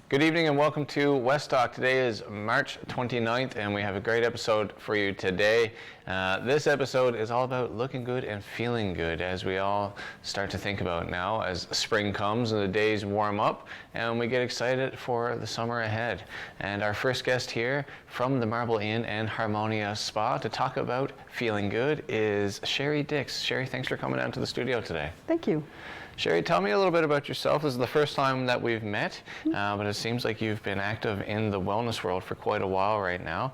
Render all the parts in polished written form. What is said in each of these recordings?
Good evening and welcome to Westtalk. Today is March 29th and we have a great episode for you today. This episode is all about looking good and feeling good as we all start to think about now as spring comes and the days warm up and we get excited for the summer ahead. And our first guest here from the Marble Inn and Harmonia Spa to talk about feeling good is Sherry Dix. Sherry, thanks for coming down to the studio today. Thank you. Sherry, tell me a little bit about yourself. This is the first time that we've met, but it seems like you've been active in the wellness world for quite a while right now.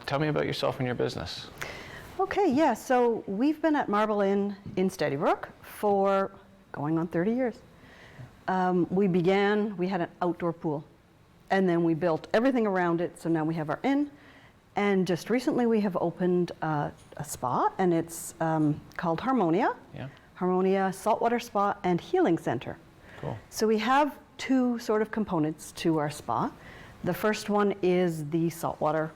Tell me about yourself and your business. Okay, yeah, so we've been at Marble Inn in Steadybrook for going on 30 years. We had an outdoor pool, and then we built everything around it, so now we have our inn. And just recently we have opened a spa, and it's called Harmonia. Yeah. Harmonia Saltwater Spa and Healing Center. Cool. So we have two sort of components to our spa. The first one is the saltwater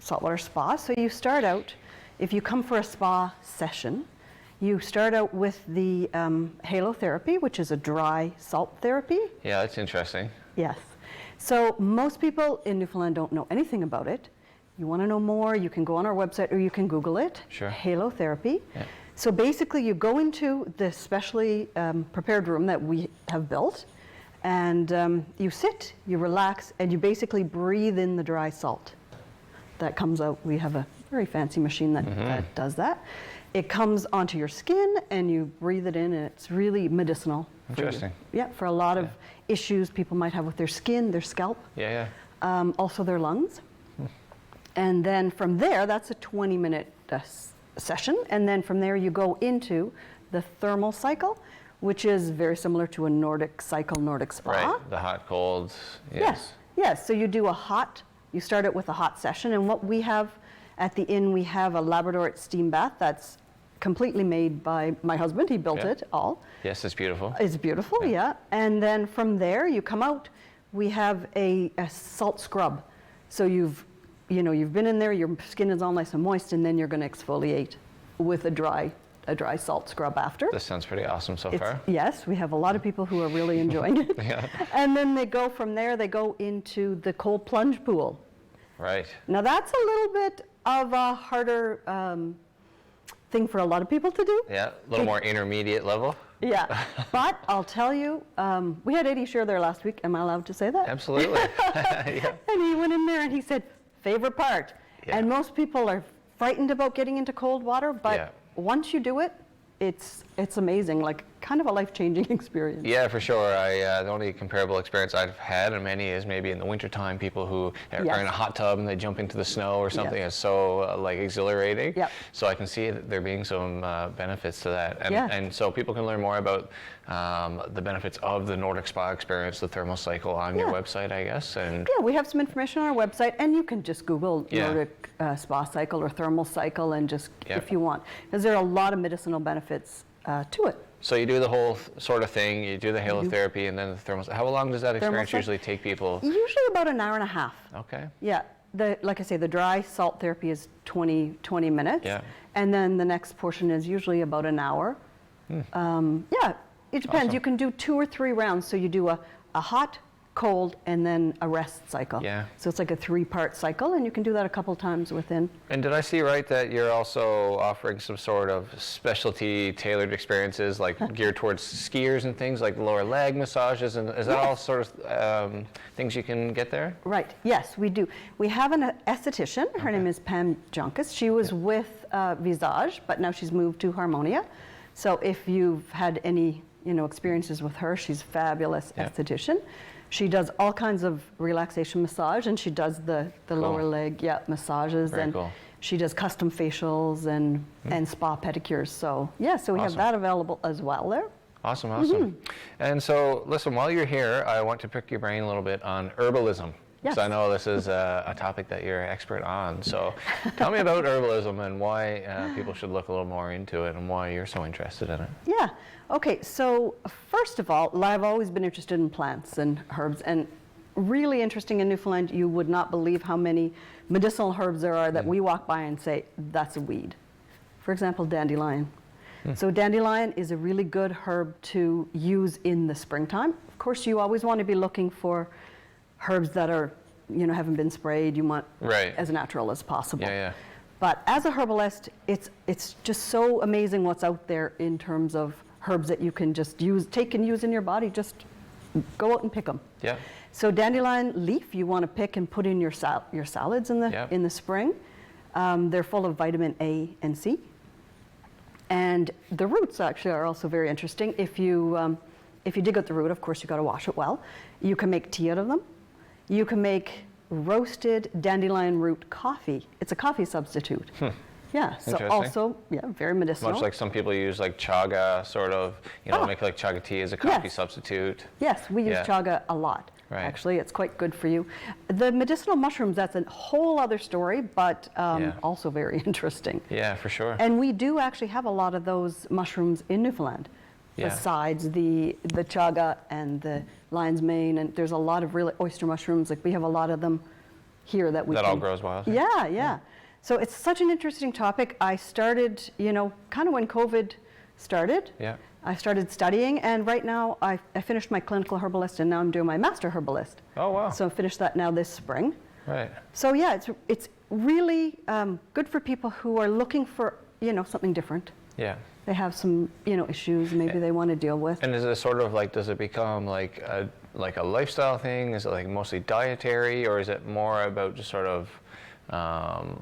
spa. So you start out, if you come for a spa session, you start out with the halotherapy, which is a dry salt therapy. Yeah, that's interesting. Yes. So most people in Newfoundland don't know anything about it. You want to know more, you can go on our website or you can Google it. Sure. Halotherapy. Yeah. So basically you go into the specially prepared room that we have built and you sit, you relax, and you basically breathe in the dry salt that comes out. We have a very fancy machine that does that. It comes onto your skin and you breathe it in, and it's really medicinal. Interesting. Yeah, for a lot of issues people might have with their skin, their scalp, also their lungs. And then from there, that's a 20-minute session, and then from there you go into the thermal cycle, which is very similar to a Nordic cycle, Nordic spa. Right, the hot, cold, yes. Yes, so you start it with a hot session, and what we have at the inn, we have a Labrador steam bath that's completely made by my husband. He built it all. Yes, it's beautiful. It's beautiful, yeah. And then from there, you come out, we have a salt scrub. So you've been in there, your skin is all nice and moist, and then you're going to exfoliate with a dry salt scrub after. This sounds pretty awesome so far. Yes, we have a lot of people who are really enjoying it. Yeah. And then they go from there, they go into the cold plunge pool. Right. Now that's a little bit of a harder thing for a lot of people to do. Yeah, a little more intermediate level. Yeah, but I'll tell you, we had Eddie Scher there last week. Am I allowed to say that? Absolutely. Yeah. And he went in there and he said, favorite part. Yeah. And most people are frightened about getting into cold water, but once you do it, it's amazing, like kind of a life-changing experience. Yeah, for sure. The only comparable experience I've had, and many, is maybe in the wintertime, people who are in a hot tub and they jump into the snow or something. It's so exhilarating. Yep. So I can see that there being some benefits to that. And, Yeah. and so people can learn more about the benefits of the Nordic spa experience, the thermal cycle, on your website, I guess. And yeah, we have some information on our website, and you can just Google Nordic spa cycle or thermal cycle and just, if you want, because there are a lot of medicinal benefits to it. So you do the whole sort of thing, you do the halotherapy and then the thermal. How long does that experience usually take people? Usually about an hour and a half. Okay. Yeah, like I say, the dry salt therapy is 20 minutes. Yeah. And then the next portion is usually about an hour. Yeah, it depends. Awesome. You can do 2 or 3 rounds. So you do a hot, cold, and then a rest cycle. Yeah. So it's like a 3-part cycle, and you can do that a couple times within. And did I see right that you're also offering some sort of specialty tailored experiences, like geared towards skiers and things, like lower leg massages, and is that all sort of things you can get there? Right, yes, we do. We have an esthetician. Her name is Pam Junkus. She was with Visage, but now she's moved to Harmonia. So if you've had any experiences with her, she's a fabulous esthetician. She does all kinds of relaxation massage, and she does the lower leg massages. Very and cool. She does custom facials and spa pedicures. So so we have that available as well there. Awesome. And so listen, while you're here, I want to pick your brain a little bit on herbalism. Yes. So I know this is a topic that you're expert on. So tell me about herbalism and why people should look a little more into it and why you're so interested in it. Yeah. Okay. So first of all, I've always been interested in plants and herbs, and really interesting in Newfoundland. You would not believe how many medicinal herbs there are that we walk by and say, that's a weed. For example, dandelion. So dandelion is a really good herb to use in the springtime. Of course, you always want to be looking for herbs that are, haven't been sprayed. You want Right. as natural as possible. Yeah, yeah. But as a herbalist, it's just so amazing what's out there in terms of herbs that you can just take and use in your body. Just go out and pick them. Yeah. So dandelion leaf, you want to pick and put in your salads in the spring. They're full of vitamin A and C. And the roots actually are also very interesting. If you dig out the root, of course, you've got to wash it well. You can make tea out of them. You can make roasted dandelion root coffee. It's a coffee substitute. Yeah, so also, very medicinal. Much like some people use like chaga, sort of, make like chaga tea as a coffee substitute. Yes, we use chaga a lot. Right. Actually, it's quite good for you. The medicinal mushrooms, that's a whole other story, but also very interesting. Yeah, for sure. And we do actually have a lot of those mushrooms in Newfoundland, besides the chaga and the lion's mane, and there's a lot of really oyster mushrooms. Like we have a lot of them here that all grows wild. Yeah. So it's such an interesting topic. I started, kind of when COVID started. Yeah. I started studying, and right now I finished my clinical herbalist, and now I'm doing my master herbalist. Oh, wow. So I finished that now this spring. Right. So yeah, it's really good for people who are looking for, something different. Yeah. They have some, issues maybe they want to deal with. And is it sort of like, does it become like a lifestyle thing? Is it like mostly dietary, or is it more about just sort of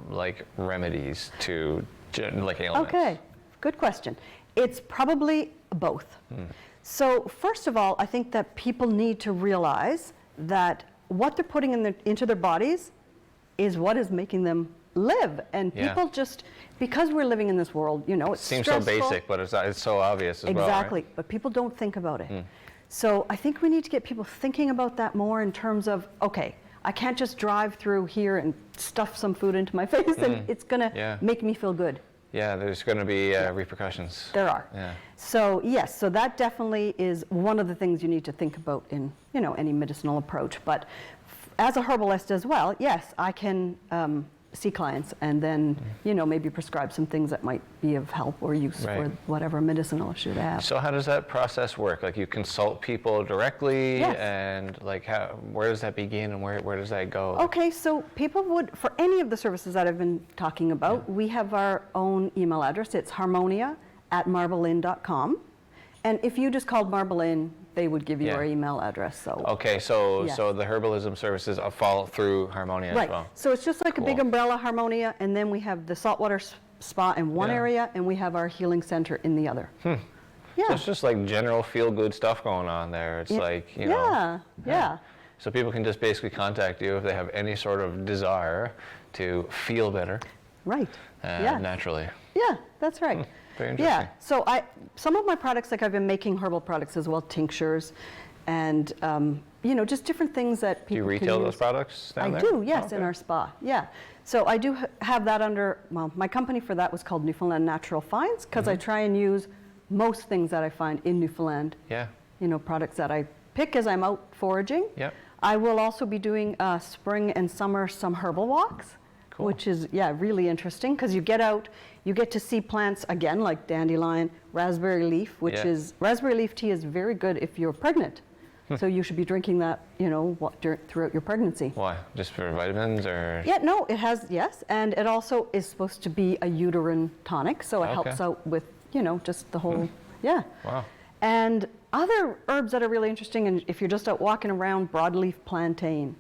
like remedies to like ailments? Okay, good question. It's probably both. So first of all, I think that people need to realize that what they're putting into their bodies is what is making them live. And people just, because we're living in this world, it seems stressful. so basic, but it's so obvious as well. Exactly, but people don't think about it. So I think we need to get people thinking about that more in terms of, okay, I can't just drive through here and stuff some food into my face and it's gonna make me feel good. Yeah, there's going to be repercussions. There are. Yeah. So yes, so that definitely is one of the things you need to think about in any medicinal approach. But as a herbalist as well, yes, I can see clients and then maybe prescribe some things that might be of help or use for whatever medicinal issue they have. So how does that process work? Like you consult people directly, and like where does that begin and where does that go? Okay, so people would, for any of the services that I've been talking about, we have our own email address. It's harmonia@marbleinn.com. And if you just called Marbleinn, they would give you our email address. So okay, so the herbalism services fall through Harmonia as well. So it's just like a big umbrella, Harmonia, and then we have the saltwater spa in one area, and we have our healing center in the other. So it's just like general feel-good stuff going on there. It's like So people can just basically contact you if they have any sort of desire to feel better. Right. Naturally. Yeah, that's right. Very interesting. Yeah, so some of my products, like I've been making herbal products as well, tinctures, and just different things that people can use. Do you retail those products down there? I do, yes, in our spa, yeah. So I do have that under, my company for that was called Newfoundland Natural Finds, because I try and use most things that I find in Newfoundland. Yeah. Products that I pick as I'm out foraging. Yeah. I will also be doing spring and summer some herbal walks. Cool. Which is, really interesting, because you get out, you get to see plants, again, like dandelion, raspberry leaf, which is, raspberry leaf tea is very good if you're pregnant. So you should be drinking that, throughout your pregnancy. Why? Just for vitamins or? Yeah, no, it has, and it also is supposed to be a uterine tonic, so it helps out with, just the whole, Wow. And other herbs that are really interesting, and if you're just out walking around, broadleaf plantain.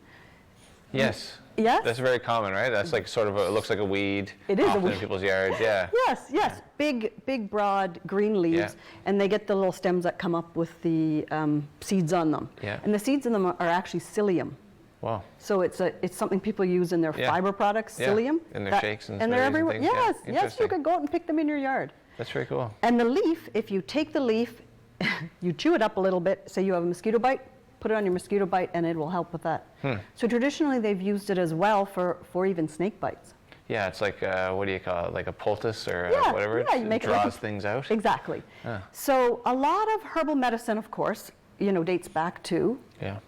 Yes. Yes? That's very common, right? That's like sort of it looks like a weed. It is often a weed. in people's yards, yeah. Yes. Big, broad green leaves, and they get the little stems that come up with the seeds on them. Yeah. And the seeds in them are actually psyllium. Wow. So it's something people use in their fiber products, psyllium. In their shakes and they're everywhere. Things. Yes, you could go out and pick them in your yard. That's very cool. And the leaf, if you take the leaf, you chew it up a little bit, say you have a mosquito bite, put it on your mosquito bite, and it will help with that. So traditionally, they've used it as well for even snake bites. Yeah, it's like, what do you call it, like a poultice or whatever? Yeah, you make it draws things out. Exactly. So a lot of herbal medicine, of course, dates back to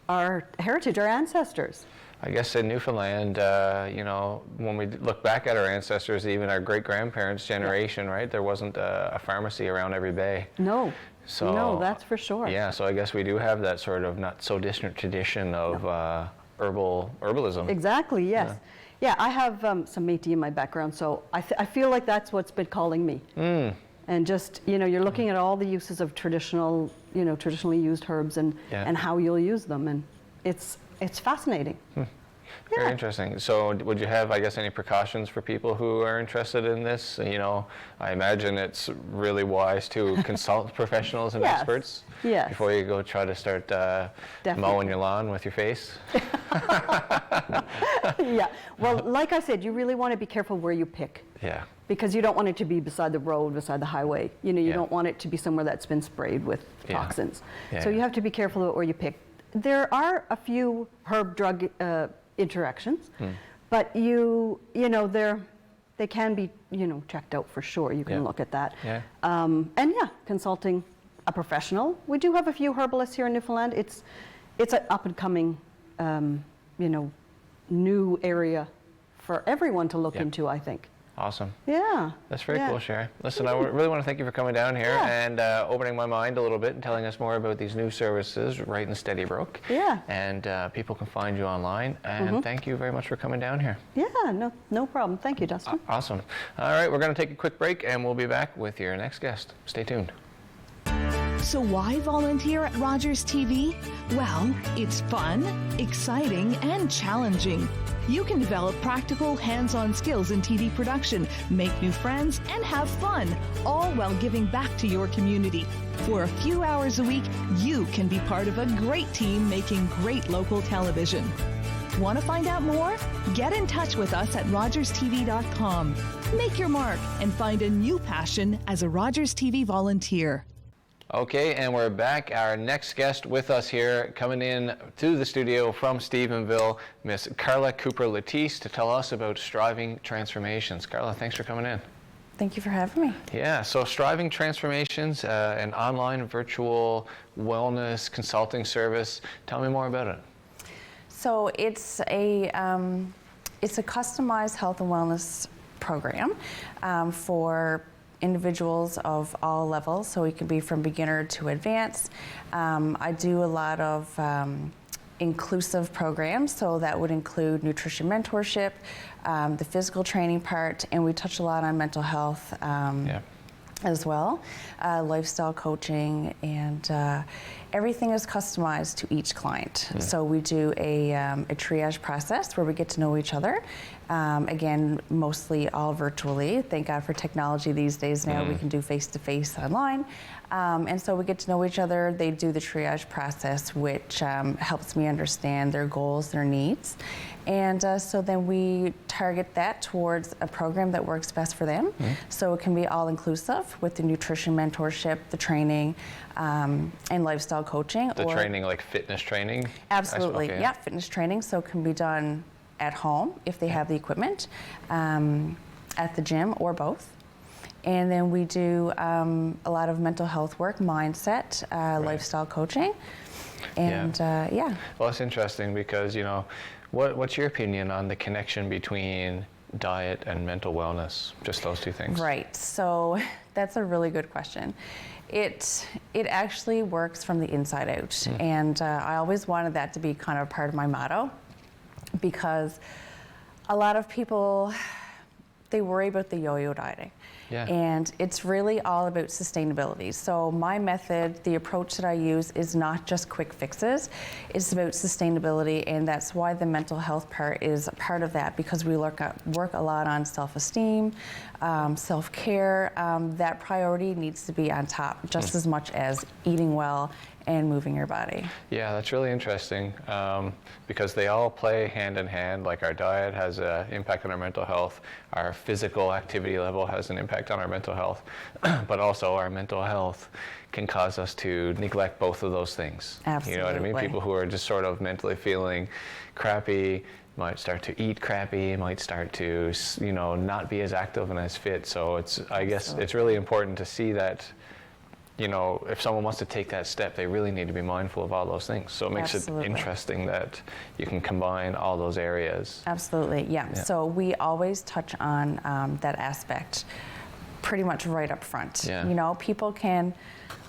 our heritage, our ancestors. I guess in Newfoundland, when we look back at our ancestors, even our great-grandparents' generation, right, there wasn't a pharmacy around every bay. No. No, that's for sure. Yeah, so I guess we do have that sort of not so distant tradition of herbalism. Exactly, yes. Yeah, I have some Métis in my background, so I feel like that's what's been calling me. And just, you're looking at all the uses of traditionally used herbs and how you'll use them, and it's fascinating. Very interesting. So would you have, I guess, any precautions for people who are interested in this? I imagine it's really wise to consult professionals and experts before you go try to start mowing your lawn with your face. Yeah. Well, like I said, you really want to be careful where you pick. Yeah. Because you don't want it to be beside the road, beside the highway. You don't want it to be somewhere that's been sprayed with toxins. So you have to be careful about where you pick. There are a few herb-drug interactions, but they can be checked out for sure. You can look at that. And consulting a professional. We do have a few herbalists here in Newfoundland. It's an up and coming new area for everyone to look into, I think. Awesome. Yeah. That's very cool, Sherry. Listen, I really want to thank you for coming down here and opening my mind a little bit and telling us more about these new services right in Steadybrook. Yeah. And people can find you online. And thank you very much for coming down here. Yeah, no problem. Thank you, Dustin. Awesome. All right, we're going to take a quick break and we'll be back with your next guest. Stay tuned. So why volunteer at Rogers TV? Well, it's fun, exciting, and challenging. You can develop practical, hands-on skills in TV production, make new friends, and have fun, all while giving back to your community. For a few hours a week, you can be part of a great team making great local television. Want to find out more? Get in touch with us at rogerstv.com. Make your mark and find a new passion as a Rogers TV volunteer. Okay, and we're back. Our next guest with us here, coming in to the studio from Stephenville, Miss Carla Cooper-Letiec, to tell us about Striving Transformations. Carla, thanks for coming in. Thank you for having me. Yeah, so Striving Transformations, an online virtual wellness consulting service. Tell me more about it. So it's a customized health and wellness program for individuals of all levels, so it can be from beginner to advanced. I do a lot of inclusive programs, so that would include nutrition mentorship, the physical training part, and we touch a lot on mental health as well, lifestyle coaching, and everything is customized to each client. So we do a triage process where we get to know each other. Again, mostly all virtually. Thank God for technology these days now. We can do face-to-face online. And so we get to know each other. They do the triage process, which helps me understand their goals, their needs. And so then we target that towards a program that works best for them. So it can be all-inclusive with the nutrition mentorship, the training, and lifestyle coaching. The training, like fitness training? Absolutely, yeah, fitness training. So it can be done at home if they have the equipment, at the gym, or both. And then we do a lot of mental health work, mindset, lifestyle coaching. And Well, it's interesting because, what's your opinion on the connection between diet and mental wellness? Just those two things. Right, so that's a really good question. It actually works from the inside out. And I always wanted that to be kind of part of my motto, because a lot of people, they worry about the yo-yo dieting. And it's really all about sustainability. So my method, the approach that I use, is not just quick fixes. It's about sustainability, and that's why the mental health part is a part of that, because we work a lot on self-esteem, self-care. That priority needs to be on top just as much as eating well and moving your body. Yeah, that's really interesting, because they all play hand in hand. Like our diet has an impact on our mental health, our physical activity level has an impact on our mental health, but also our mental health can cause us to neglect both of those things. Absolutely. You know what I mean? People who are just sort of mentally feeling crappy might start to eat crappy, might start to, not be as active and as fit. So I guess it's really important to see that, if someone wants to take that step, they really need to be mindful of all those things. So it makes it interesting that you can combine all those areas. Absolutely, yeah. So we always touch on that aspect pretty much right up front. People can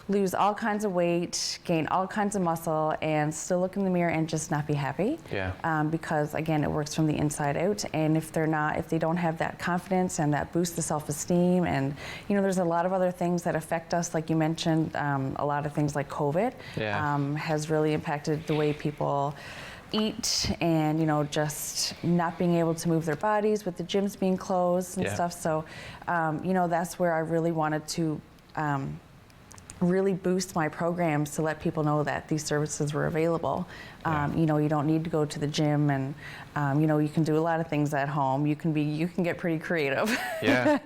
lose all kinds of weight, gain all kinds of muscle, and still look in the mirror and just not be happy. Yeah. Because again, it works from the inside out. And if they don't have that confidence and that boost the self-esteem, and there's a lot of other things that affect us, like you mentioned, a lot of things like COVID has really impacted the way people eat, and just not being able to move their bodies with the gyms being closed and stuff. So that's where I really wanted to really boost my programs to let people know that these services were available. You don't need to go to the gym, and you can do a lot of things at home. You can get pretty creative. Yeah.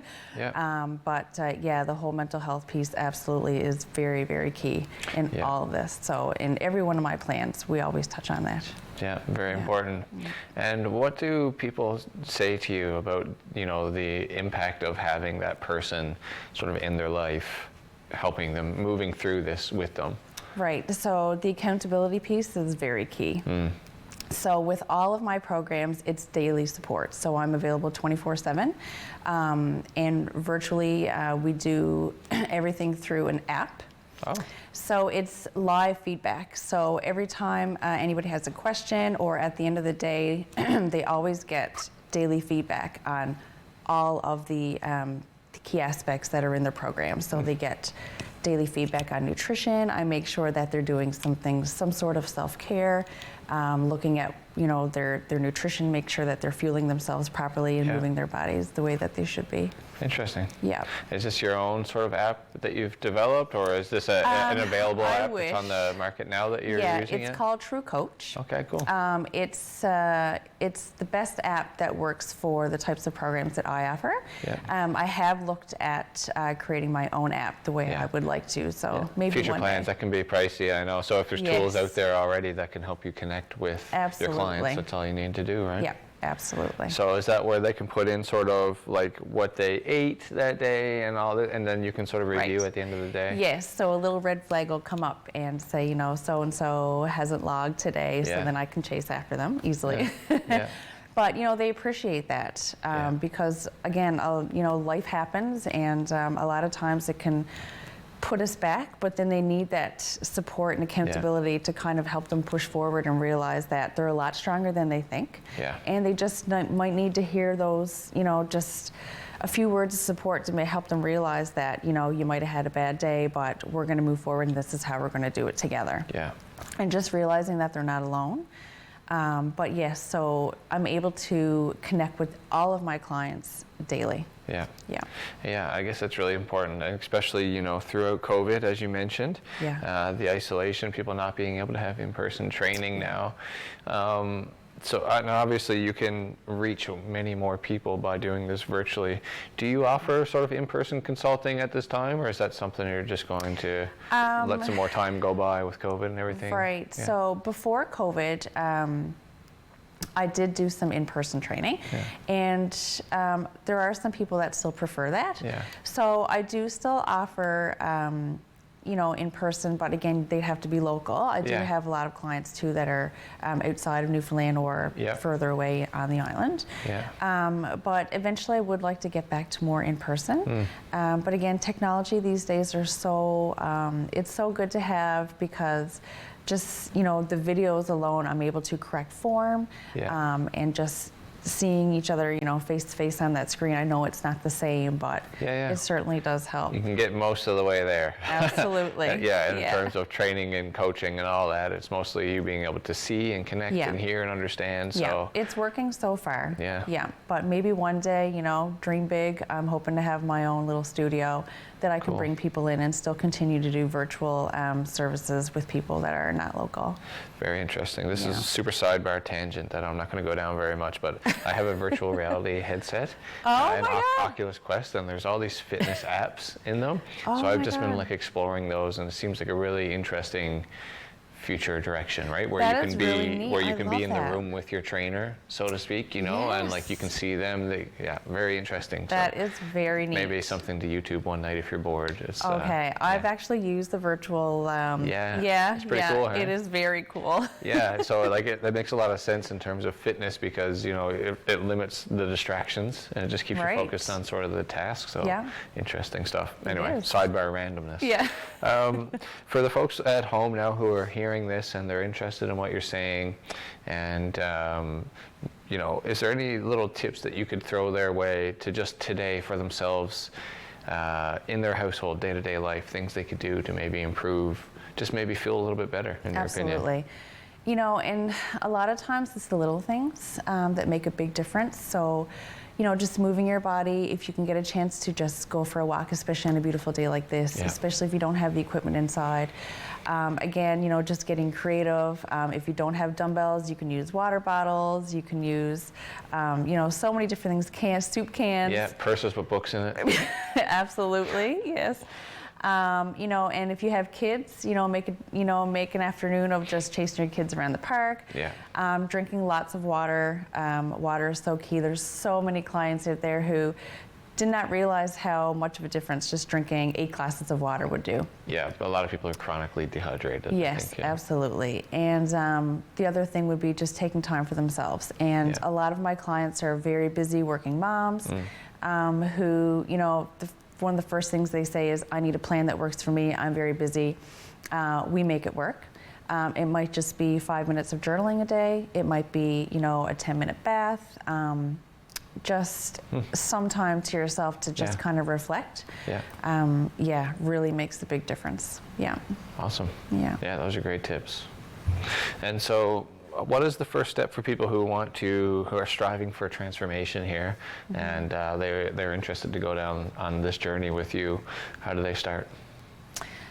But the whole mental health piece absolutely is very, very key in all of this. So in every one of my plans, we always touch on that. Yeah, very important. And what do people say to you about, the impact of having that person sort of in their life, helping them, moving through this with them? Right, so the accountability piece is very key. So with all of my programs, it's daily support. So I'm available 24/7, and virtually we do everything through an app. Oh. So it's live feedback. So every time anybody has a question, or at the end of the day, they always get daily feedback on all of the key aspects that are in their program. So they get daily feedback on nutrition. I make sure that they're doing some sort of self-care, looking at their nutrition, make sure that they're fueling themselves properly and moving their bodies the way that they should be. Interesting. Yeah. Is this your own sort of app that you've developed, or is this an available app that's on the market now that you're using it? Yeah, it's called True Coach. Okay, cool. It's the best app that works for the types of programs that I offer. Yeah. I have looked at creating my own app the way I would like to. So maybe future one plans, day. that can be pricey, I know. So if there's tools out there already that can help you connect with your clients, that's all you need to do, right? Yeah. Absolutely. So is that where they can put in sort of like what they ate that day and all that, and then you can sort of review at the end of the day? Yes, so a little red flag will come up and say, so-and-so hasn't logged today, so then I can chase after them easily. Yeah. But, they appreciate that because, again, life happens, and a lot of times it can put us back, but then they need that support and accountability to kind of help them push forward and realize that they're a lot stronger than they think. Yeah. And they just might need to hear those, just a few words of support to help them realize that, you might have had a bad day, but we're going to move forward, and this is how we're going to do it together. Yeah. And just realizing that they're not alone. But yes, so I'm able to connect with all of my clients daily. Yeah. Yeah. Yeah, I guess that's really important, and especially, throughout COVID, as you mentioned. Yeah. The isolation, people not being able to have in-person training now. So and obviously you can reach many more people by doing this virtually. Do you offer sort of in-person consulting at this time, or is that something you're just going to let some more time go by with COVID and everything? Right. Yeah. So before COVID, I did do some in-person training, and there are some people that still prefer that. Yeah. So I do still offer, in person, but again, they have to be local. I do have a lot of clients too that are outside of Newfoundland or further away on the island. Yeah. But eventually I would like to get back to more in person. But again, technology these days are so, it's so good to have, because just, the videos alone, I'm able to correct form, and just seeing each other, face to face on that screen. I know it's not the same, but it certainly does help. You can get most of the way there. Absolutely. In terms of training and coaching and all that, it's mostly you being able to see and connect and hear and understand. So it's working so far. Yeah. But maybe one day, dream big. I'm hoping to have my own little studio that I can bring people in and still continue to do virtual services with people that are not local. Very interesting. This is a super sidebar tangent that I'm not going to go down very much, but I have a virtual reality headset, an Oculus Quest, and there's all these fitness apps in them. So I've just been like exploring those, and it seems like a really interesting future direction, right? Where That you is can be, really neat. where you I can be love in that. the room with your trainer, so to speak, you know, and like you can see them. Yeah, very interesting. That So is very neat. maybe something to YouTube one night if you're bored. It's, Okay, I've yeah. actually used the virtual. Yeah, it's pretty cool, huh? It is very cool. Yeah, so like that makes a lot of sense in terms of fitness because, you know, it limits the distractions and it just keeps Right. you focused on sort of the task. So Yeah. interesting stuff. Anyway, is. sidebar randomness. Yeah. For the folks at home now who are hearing this and they're interested in what you're saying, and you know, is there any little tips that you could throw their way to just today for themselves in their household, day-to-day life, things they could do to maybe improve, just maybe feel a little bit better, in your opinion? Absolutely. You know, and a lot of times it's the little things that make a big difference. So, you know, just moving your body, if you can get a chance to just go for a walk, especially on a beautiful day like this, Yeah. especially if you don't have the equipment inside. Again, you know, just getting creative. If you don't have dumbbells, you can use water bottles, you can use, you know, so many different things, soup cans. Yeah, purses with books in it. Absolutely, yes. You know, and if you have kids, you know, make an afternoon of just chasing your kids around the park. Yeah. Drinking lots of water. Water is so key. There's so many clients out there who did not realize how much of a difference just drinking 8 glasses of water would do. Yeah, but a lot of people are chronically dehydrated. I Yes, think, yeah. absolutely. And the other thing would be just taking time for themselves. And Yeah. a lot of my clients are very busy working moms who, you know, one of the first things they say is, I need a plan that works for me. I'm very busy. We make it work. It might just be 5 minutes of journaling a day. It might be, you know, a 10-minute bath. Just some time to yourself to just Yeah. kind of reflect. Yeah. Really makes a big difference. Yeah. Awesome. Yeah. Yeah, those are great tips. And so, what is the first step for people who are striving for transformation here, and they're interested to go down on this journey with you? How do they start?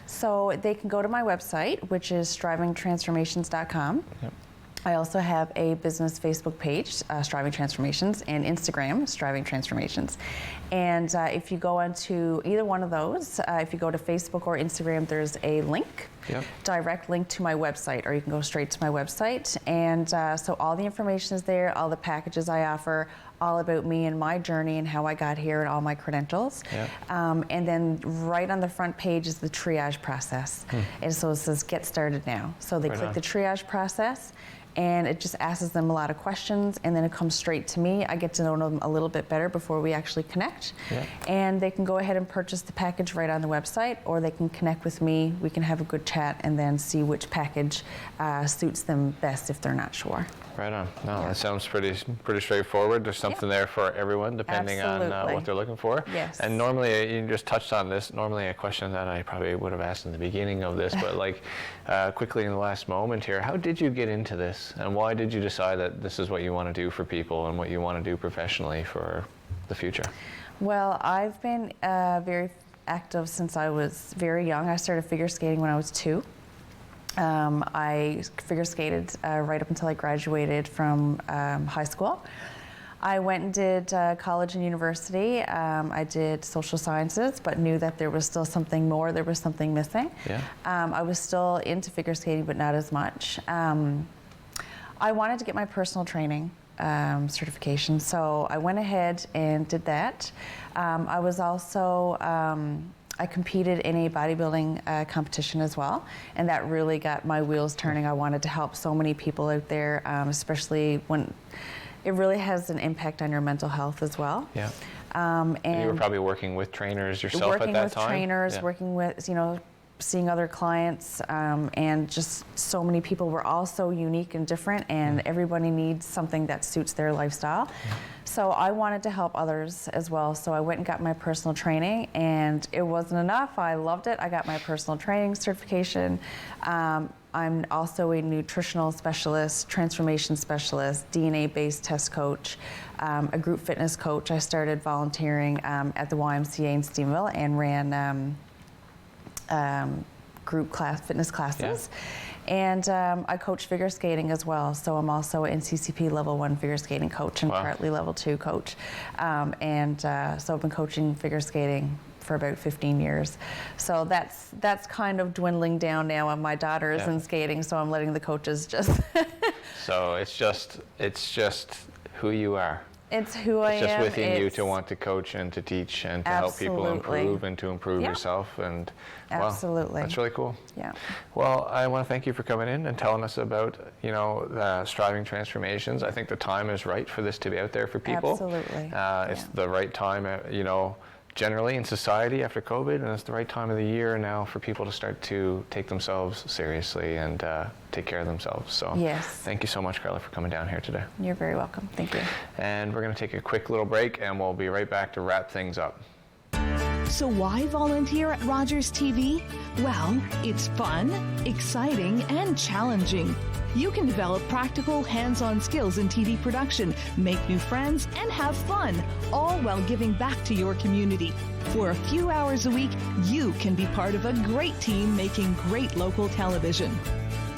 So they can go to my website, which is strivingtransformations.com. Yep. I also have a business Facebook page, Striving Transformations, and Instagram, Striving Transformations. And if you go onto either one of those, if you go to Facebook or Instagram, there's a link, Yep. direct link to my website, or you can go straight to my website. And so all the information is there, all the packages I offer, all about me and my journey and how I got here and all my credentials. Yep. And then right on the front page is the triage process. And so it says, get started now. So they Right click on. the triage process, and it just asks them a lot of questions, and then it comes straight to me. I get to know them a little bit better before we actually connect. Yeah. And they can go ahead and purchase the package right on the website, or they can connect with me. We can have a good chat and then see which package suits them best if they're not sure. Right on. No, that sounds pretty straightforward. There's something there for everyone, depending on Absolutely. what they're looking for. Yes. And normally, you just touched on this. Normally, a question that I probably would have asked in the beginning of this, but like quickly in the last moment here, how did you get into this, and why did you decide that this is what you want to do for people and what you want to do professionally for the future? Well, I've been very active since I was very young. I started figure skating when I was 2. I figure skated right up until I graduated from high school. I went and did college and university. I did social sciences, but knew that there was still something more, there was something missing. Yeah. I was still into figure skating, but not as much. I wanted to get my personal training certification, so I went ahead and did that. I was also I competed in a bodybuilding competition as well, and that really got my wheels turning. I wanted to help so many people out there, especially when it really has an impact on your mental health as well. Yeah. And you were probably working with trainers yourself at that time? Working with trainers, Yeah. working with, you know, seeing other clients, and just so many people. We're all so unique and different, and everybody needs something that suits their lifestyle. So I wanted to help others as well. So I went and got my personal training, and it wasn't enough. I loved it. I got my personal training certification. I'm also a nutritional specialist, transformation specialist, DNA-based test coach, a group fitness coach. I started volunteering at the YMCA in Stevensville and ran group fitness classes. And I coach figure skating as well. So I'm also an NCCP level 1 figure skating coach and Wow. partly level 2 coach. So I've been coaching figure skating for about 15 years. So that's kind of dwindling down now, and my daughter is in skating, so I'm letting the coaches just. So it's just who you are. It's who I am. It's just within you to want to coach and to teach and to help people improve and to improve yourself. And absolutely, wow, that's really cool. Yeah. Well, I want to thank you for coming in and telling us about, the Striving Transformations. I think the time is right for this to be out there for people. Absolutely. It's the right time, generally in society after COVID, and it's the right time of the year now for people to start to take themselves seriously and take care of themselves. So yes. Thank you so much, Carla, for coming down here today. You're very welcome. Thank you. And we're going to take a quick little break, and we'll be right back to wrap things up. So why volunteer at Rogers TV? Well, it's fun, exciting, and challenging. You can develop practical, hands-on skills in TV production, make new friends, and have fun, all while giving back to your community. For a few hours a week, you can be part of a great team making great local television.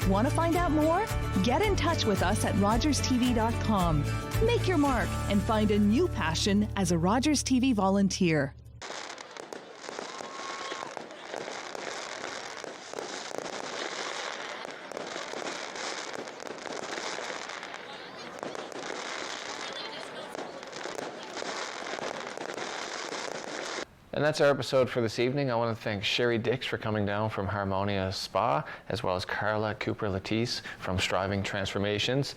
Want to find out more? Get in touch with us at rogerstv.com. Make your mark and find a new passion as a Rogers TV volunteer. And that's our episode for this evening. I want to thank Sherry Dix for coming down from Harmonia Spa, as well as Carla Cooper-Letiec from Striving Transformations,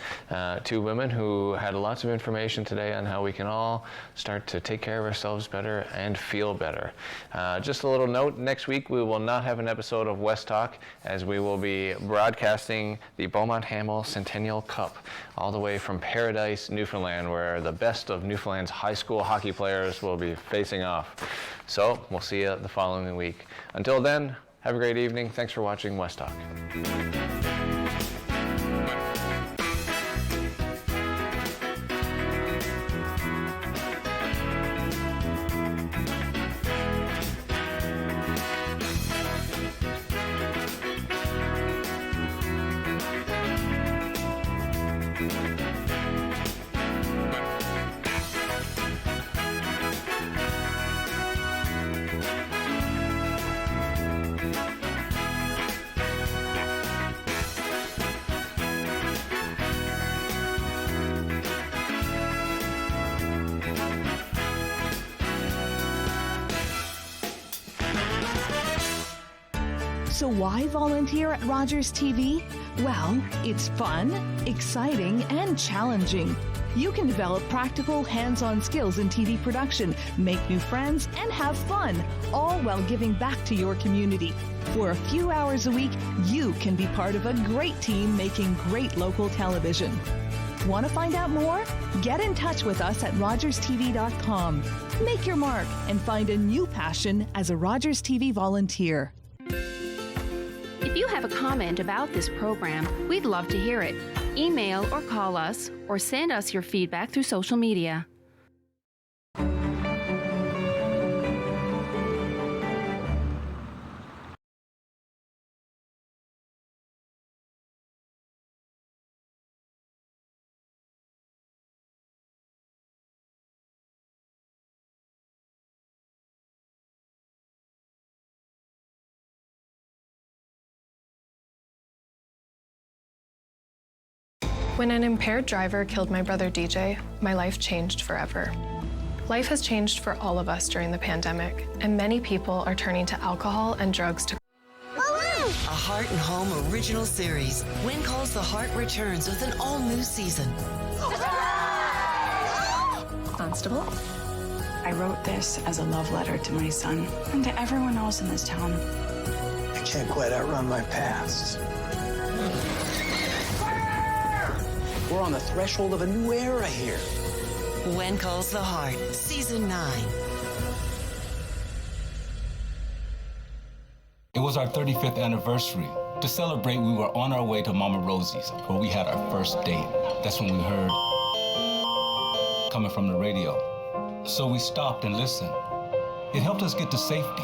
two women who had lots of information today on how we can all start to take care of ourselves better and feel better. Just a little note, next week we will not have an episode of West Talk, as we will be broadcasting the Beaumont Hamel Centennial Cup all the way from Paradise, Newfoundland, where the best of Newfoundland's high school hockey players will be facing off. So we'll see you the following week. Until then, have a great evening. Thanks for watching West Talk. So why volunteer at Rogers TV? Well, it's fun, exciting, and challenging. You can develop practical, hands-on skills in TV production, make new friends, and have fun, all while giving back to your community. For a few hours a week, you can be part of a great team making great local television. Want to find out more? Get in touch with us at rogerstv.com. Make your mark and find a new passion as a Rogers TV volunteer. If you have a comment about this program, we'd love to hear it. Email or call us, or send us your feedback through social media. When an impaired driver killed my brother DJ, my life changed forever. Life has changed for all of us during the pandemic, and many people are turning to alcohol and drugs to. A Heart and Home original series. When Calls the Heart returns with an all-new season. Constable, I wrote this as a love letter to my son and to everyone else in this town. I can't quite outrun my past. We're on the threshold of a new era here. When Calls the Heart, Season 9. It was our 35th anniversary. To celebrate, we were on our way to Mama Rosie's, where we had our first date. That's when we heard coming from the radio. So we stopped and listened. It helped us get to safety.